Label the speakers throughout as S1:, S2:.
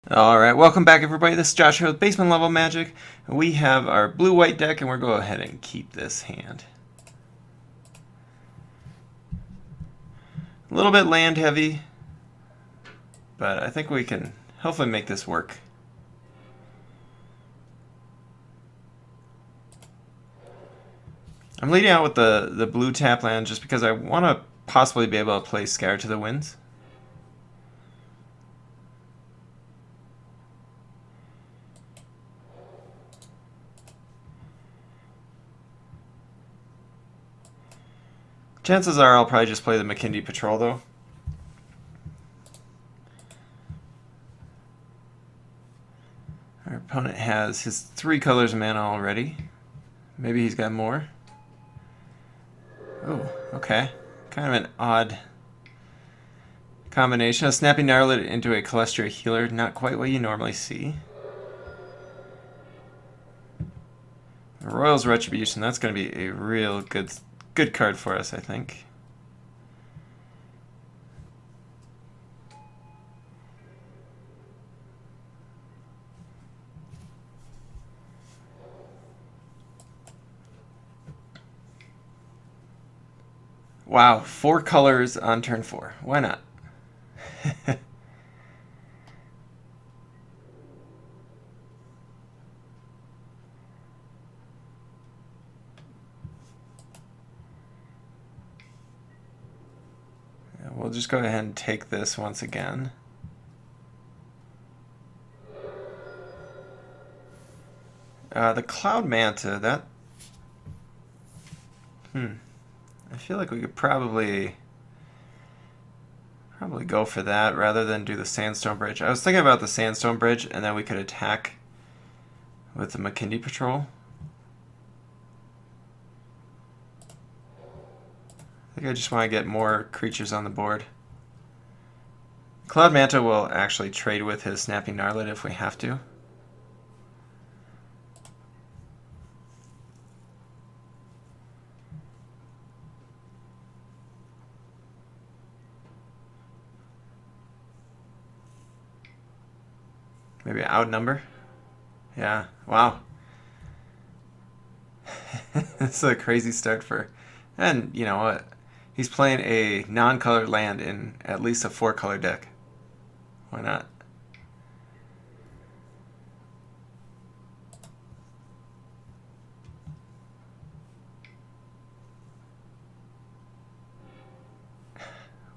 S1: Alright, welcome back everybody. This is Josh here with Basement Level Magic. We have our blue-white deck and we're going to go ahead and keep this hand. A little bit land heavy, but I think we can hopefully make this work. I'm leading out with the blue tap land just because I want to possibly be able to play Scare to the Winds. Chances are I'll probably just play the McKinley Patrol though. Our opponent has his 3 colors of mana already. Maybe he's got more. Oh, okay. Kind of an odd combination. A Snapping Gnarlid into a Celestial Healer. Not quite what you normally see. Royal's Retribution. That's going to be a real good card for us, I think. Wow, 4 colors on turn 4. Why not? We'll just go ahead and take this once again. The Cloud Manta, that... I feel like we could probably go for that rather than do the Sandstone Bridge. I was thinking about the Sandstone Bridge, and then we could attack with the McKinley Patrol. I think I just want to get more creatures on the board. Cloud Manta will actually trade with his Snapping Gnarlid if we have to. Maybe outnumber? Yeah, wow. This is a crazy start for... And you know what? He's playing a non-colored land in at least a 4-color deck. Why not?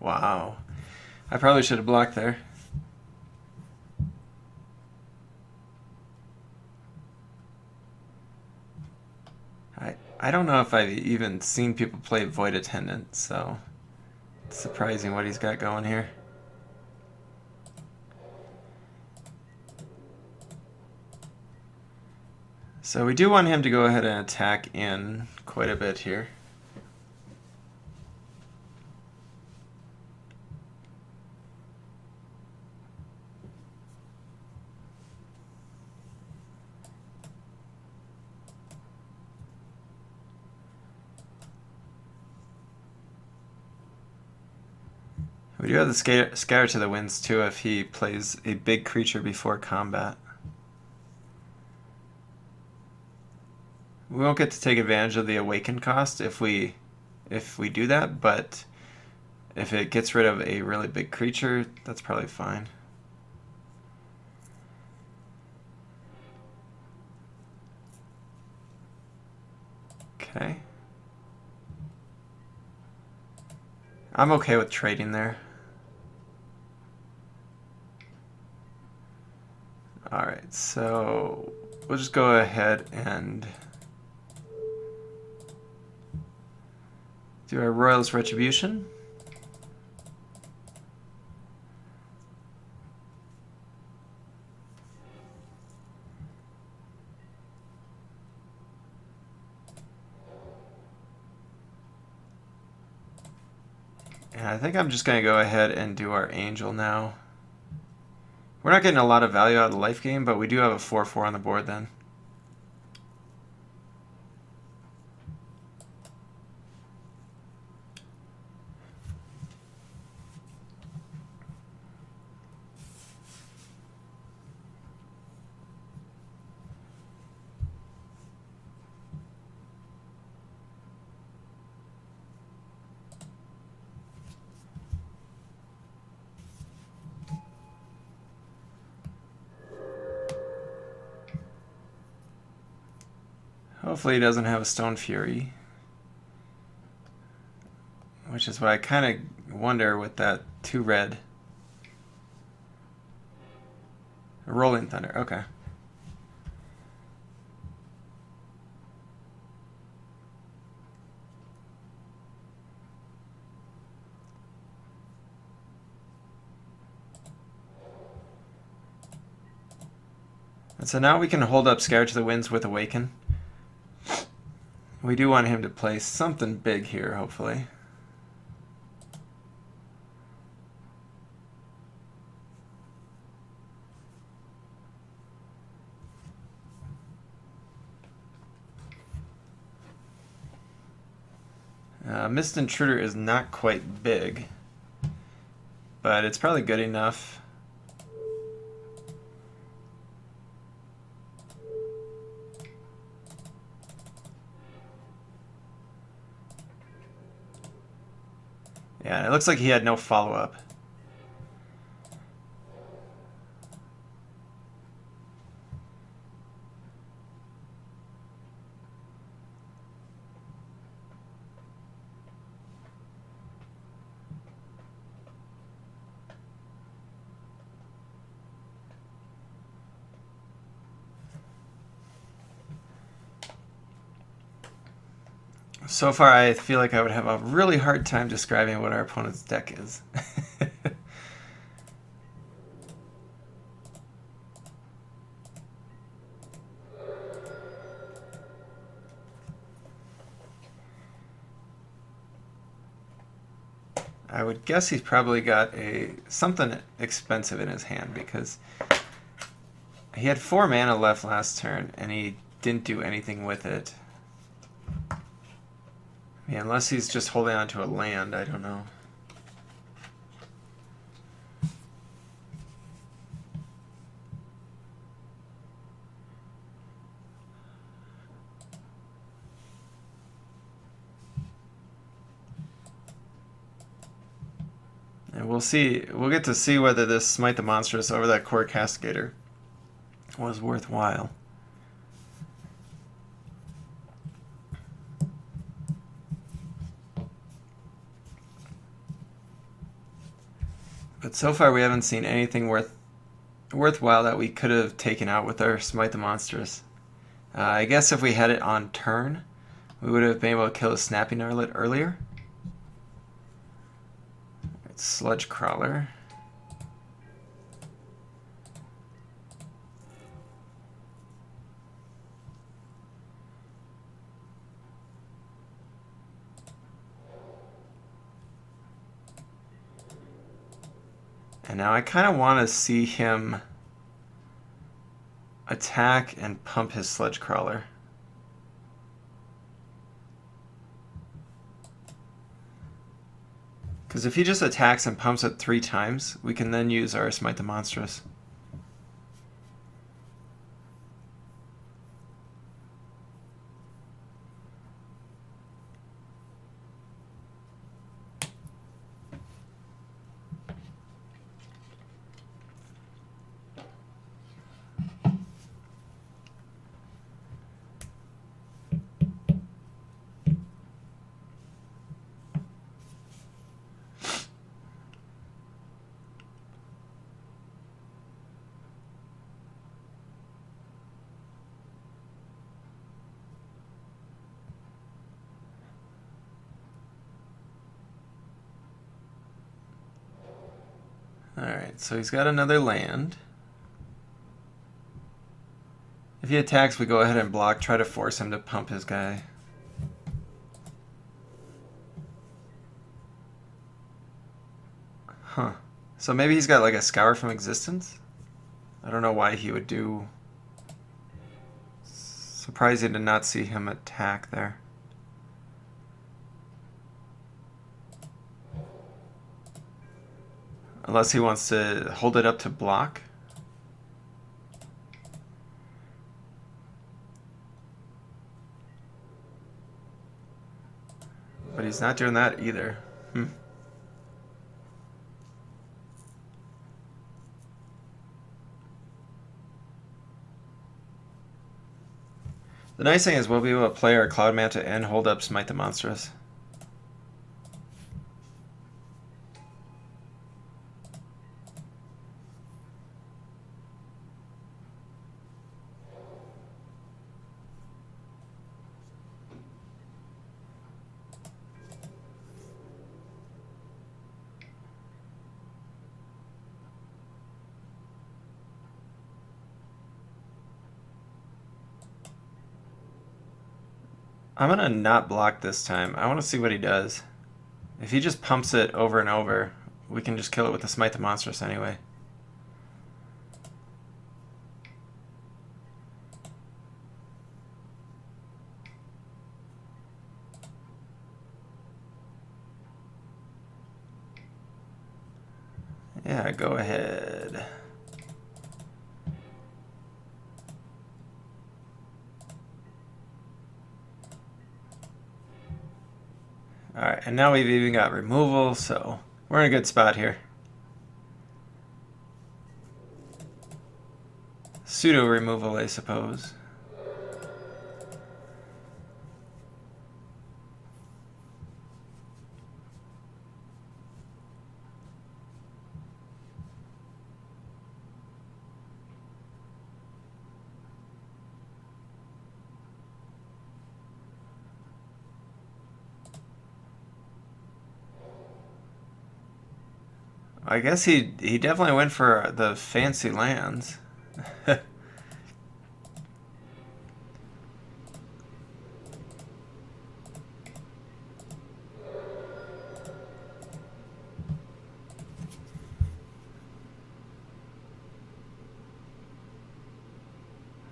S1: Wow. I probably should have blocked there. I don't know if I've even seen people play Void Attendant, so it's surprising what he's got going here. So we do want him to go ahead and attack in quite a bit here. We do have the Scare to the Winds too if he plays a big creature before combat. We won't get to take advantage of the Awaken cost if we do that, but if it gets rid of a really big creature, that's probably fine. Okay. I'm okay with trading there. Alright, so we'll just go ahead and do our Royal's Retribution. And I think I'm just going to go ahead and do our Angel now. We're not getting a lot of value out of the life gain, but we do have a 4/4 on the board then. Hopefully he doesn't have a Stone Fury. Which is what I kind of wonder with that 2 red. Rolling Thunder, okay. And so now we can hold up Scared to the Winds with Awaken. We do want him to play something big here, hopefully. Mist Intruder is not quite big, but it's probably good enough. Yeah, it looks like he had no follow-up. So far, I feel like I would have a really hard time describing what our opponent's deck is. I would guess he's probably got something expensive in his hand because he had 4 mana left last turn and he didn't do anything with it. I mean, unless he's just holding on to a land, I don't know. And we'll see. We'll get to see whether this Smite the Monstrous over that Core Cascadator was worthwhile. But so far we haven't seen anything worthwhile that we could have taken out with our Smite the Monstrous. I guess if we had it on turn, we would have been able to kill a Snappy Gnarlet earlier. It's Sludge Crawler. And now I kind of want to see him attack and pump his Sludge Crawler. Because if he just attacks and pumps it 3 times, we can then use our Smite the Monstrous. Alright, so he's got another land. If he attacks, we go ahead and block, try to force him to pump his guy. Huh. So maybe he's got like a Scour from Existence? I don't know why he would do... Surprising to not see him attack there. Unless he wants to hold it up to block. But he's not doing that either. The nice thing is we'll be able to play our Cloud Manta and hold up Smite the Monstrous. I'm gonna not block this time. I want to see what he does. If he just pumps it over and over, we can just kill it with the Smite the Monstrous anyway. Yeah, go ahead. Alright, and now we've even got removal, so we're in a good spot here. Pseudo removal, I suppose. I guess he definitely went for the fancy lands.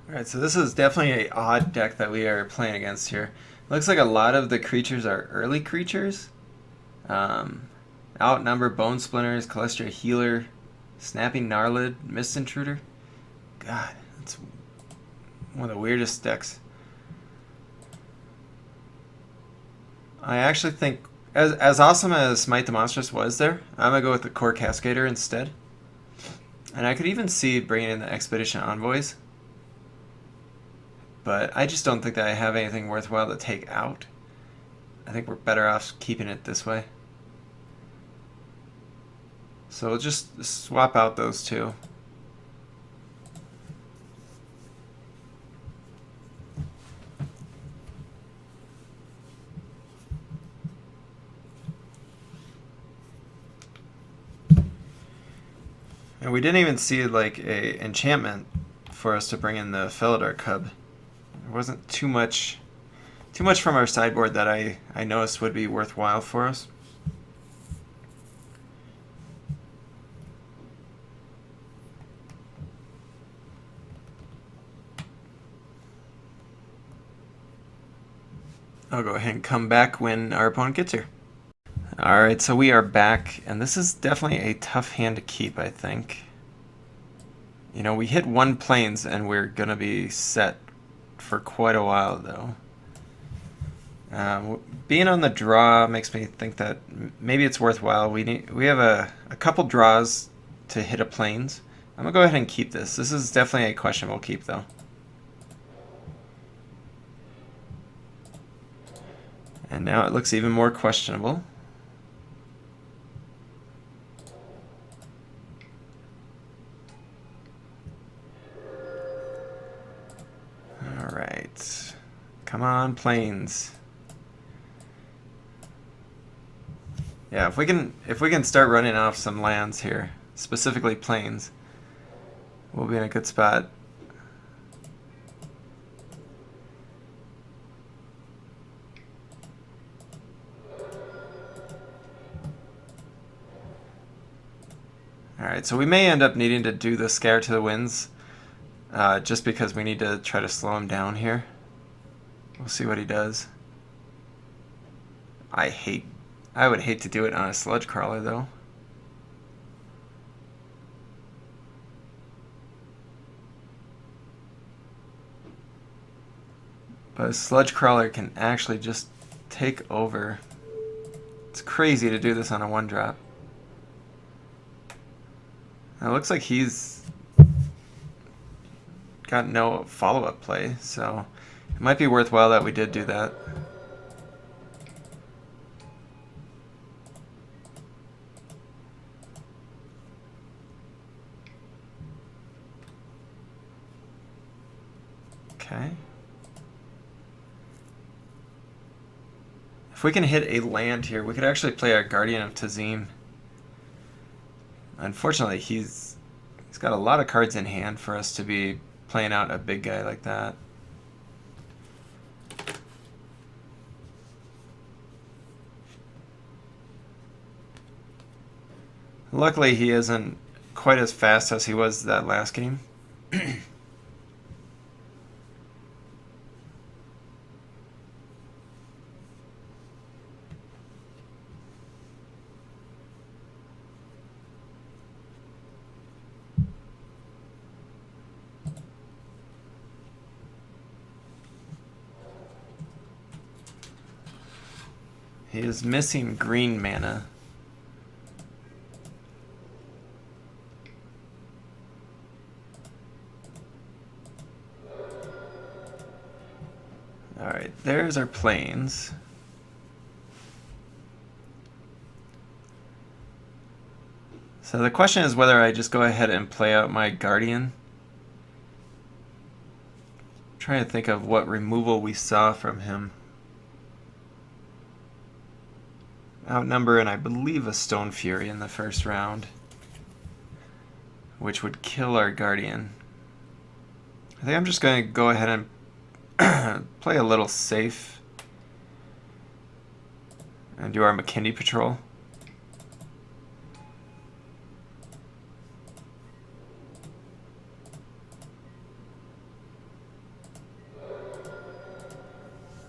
S1: Alright, so this is definitely an odd deck that we are playing against here. Looks like a lot of the creatures are early creatures. Outnumber Bone Splinters, Calestra Healer, Snapping Gnarlid, Mist Intruder. God, that's one of the weirdest decks. I actually think, as awesome as Smite the Monstrous was there, I'm going to go with the Core Cascader instead. And I could even see bringing in the Expedition Envoys. But I just don't think that I have anything worthwhile to take out. I think we're better off keeping it this way. So we'll just swap out those two. And we didn't even see like a enchantment for us to bring in the Felidar Cub. There wasn't too much from our sideboard that I noticed would be worthwhile for us. I'll go ahead and come back when our opponent gets here. Alright, so we are back, and this is definitely a tough hand to keep, I think. You know, we hit one plains, and we're going to be set for quite a while, though. Being on the draw makes me think that maybe it's worthwhile. We have a couple draws to hit a plains. I'm going to go ahead and keep this. This is definitely a questionable keep, though. And now it looks even more questionable. Alright. Come on, plains. Yeah, if we can start running off some lands here, specifically plains, we'll be in a good spot. Alright, so we may end up needing to do the Scare to the Winds, just because we need to try to slow him down here. We'll see what he does. I would hate to do it on a Sludge Crawler, though. But a Sludge Crawler can actually just take over. It's crazy to do this on a 1-drop. It looks like he's got no follow-up play, so It might be worthwhile that we did do that. Okay. If we can hit a land here, we could actually play our Guardian of Tazim. Unfortunately, he's got a lot of cards in hand for us to be playing out a big guy like that. Luckily, he isn't quite as fast as he was that last game. He is missing green mana. Alright, there's our plains. So the question is whether I just go ahead and play out my Guardian. I'm trying to think of what removal we saw from him. Outnumber and I believe a Stone Fury in the first round, which would kill our Guardian. I think I'm just going to go ahead and play a little safe and do our McKinney Patrol.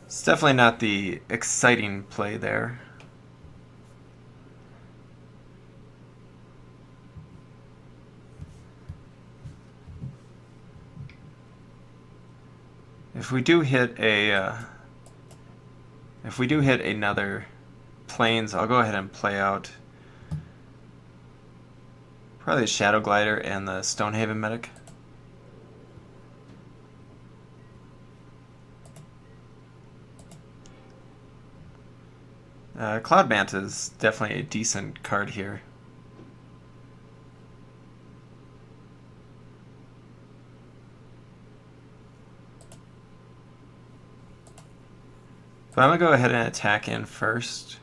S1: It's definitely not the exciting play there. If we do hit another plains, I'll go ahead and play out probably the Shadow Glider and the Stonehaven Medic. Cloud Manta is definitely a decent card here. But I'm going to go ahead and attack in first.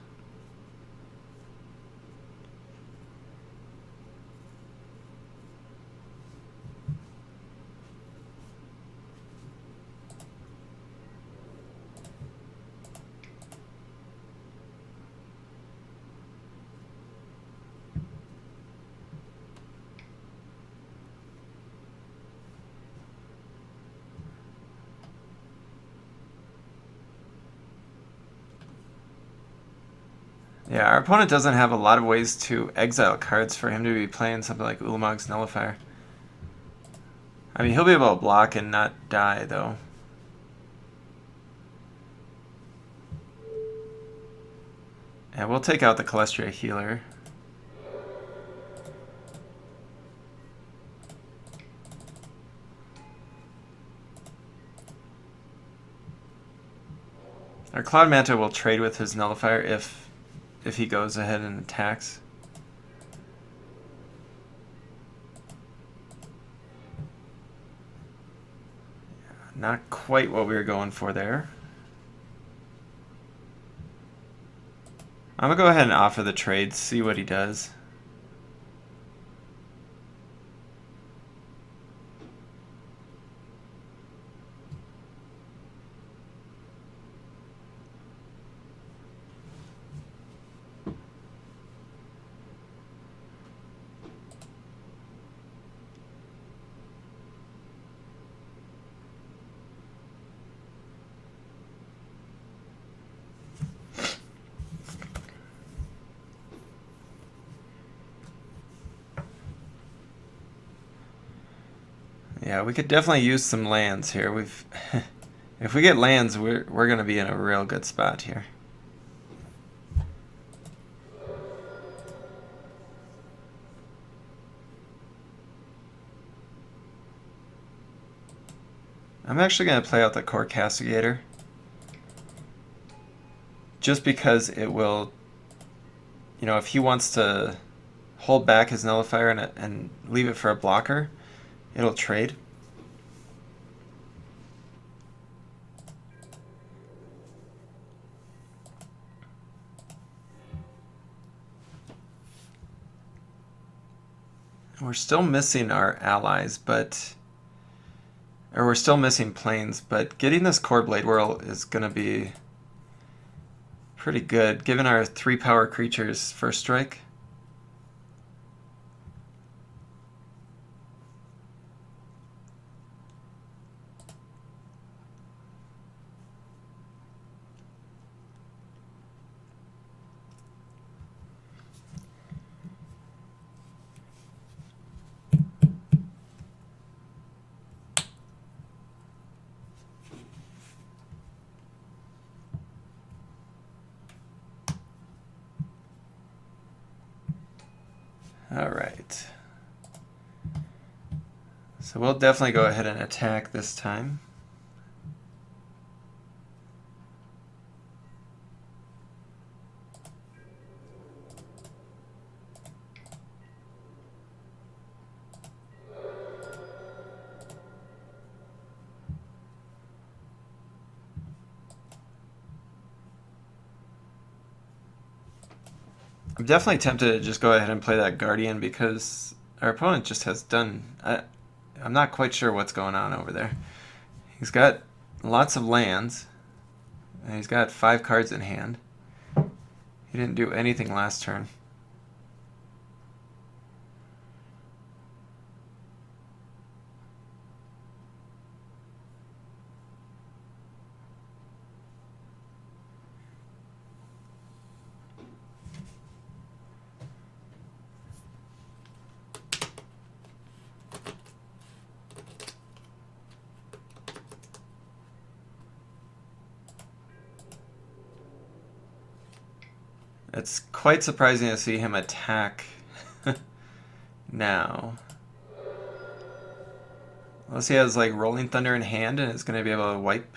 S1: Yeah, our opponent doesn't have a lot of ways to exile cards for him to be playing something like Ulamog's Nullifier. I mean, he'll be able to block and not die, though. And we'll take out the Calestria Healer. Our Cloud Manta will trade with his Nullifier if he goes ahead and attacks. Not quite what we were going for there. I'm going to go ahead and offer the trade, see what he does. Yeah, we could definitely use some lands here. If we get lands, we're going to be in a real good spot here. I'm actually going to play out the Core Castigator. Just because it will, if he wants to hold back his nullifier and leave it for a blocker, it'll trade. We're still missing our allies, or we're still missing planes, but getting this Core Blade Whirl is going to be pretty good, given our 3-power creatures first strike. All right. So we'll definitely go ahead and attack this time. I'm definitely tempted to just go ahead and play that Guardian because our opponent just has done... I'm not quite sure what's going on over there. He's got lots of lands, and he's got 5 cards in hand. He didn't do anything last turn. It's quite surprising to see him attack now. Unless he has like Rolling Thunder in hand and is going to be able to wipe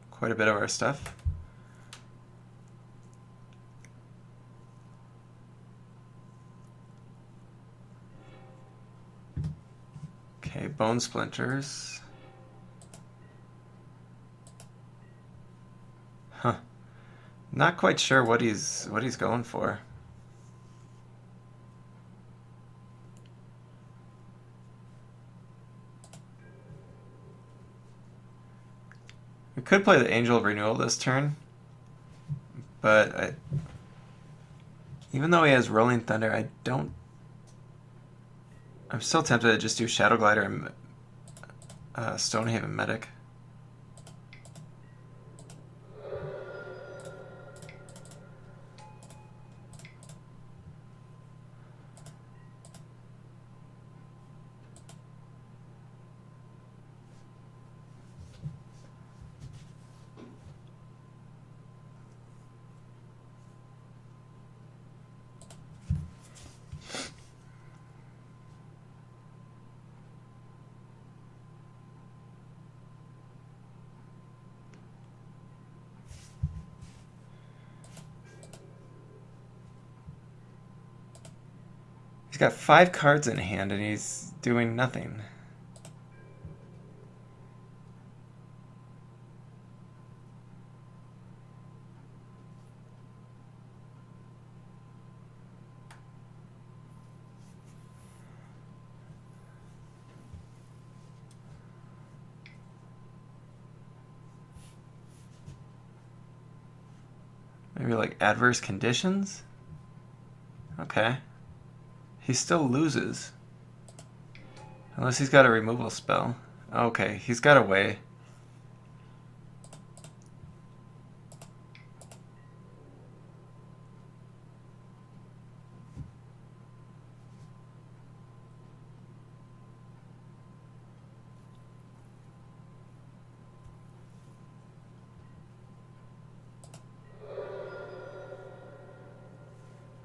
S1: quite a bit of our stuff. Okay, Bone Splinters. Huh. Not quite sure what he's going for. We could play the Angel of Renewal this turn, but even though he has Rolling Thunder, I'm still tempted to just do Shadow Glider and Stonehaven Medic. He's got 5 cards in hand and he's doing nothing. Maybe like adverse conditions? Okay. He still loses. Unless he's got a removal spell. Okay, he's got a way.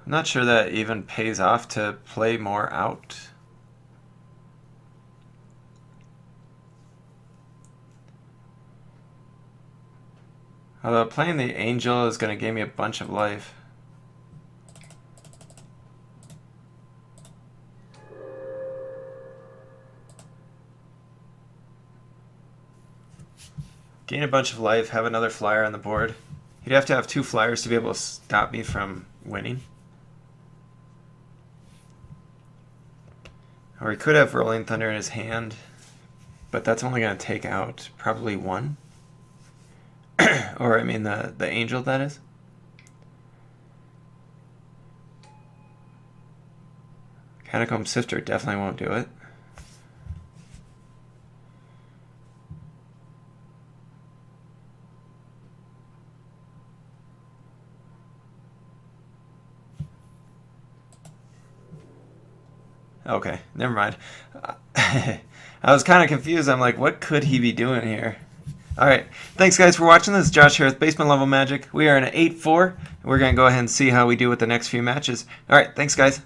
S1: I'm not sure that even pays off to play more out. Although playing the Angel is going to give me a bunch of life. Gain a bunch of life, have another flyer on the board. He'd have to have 2 flyers to be able to stop me from winning. Or he could have Rolling Thunder in his hand, but that's only going to take out probably 1. Or, I mean, the Angel, that is. Catacomb Sifter definitely won't do it. Okay, never mind. I was kind of confused. I'm like, what could he be doing here? Alright, thanks guys for watching. This is Josh here with Basement Level Magic. We are in an 8-4, and we're going to go ahead and see how we do with the next few matches. Alright, thanks guys.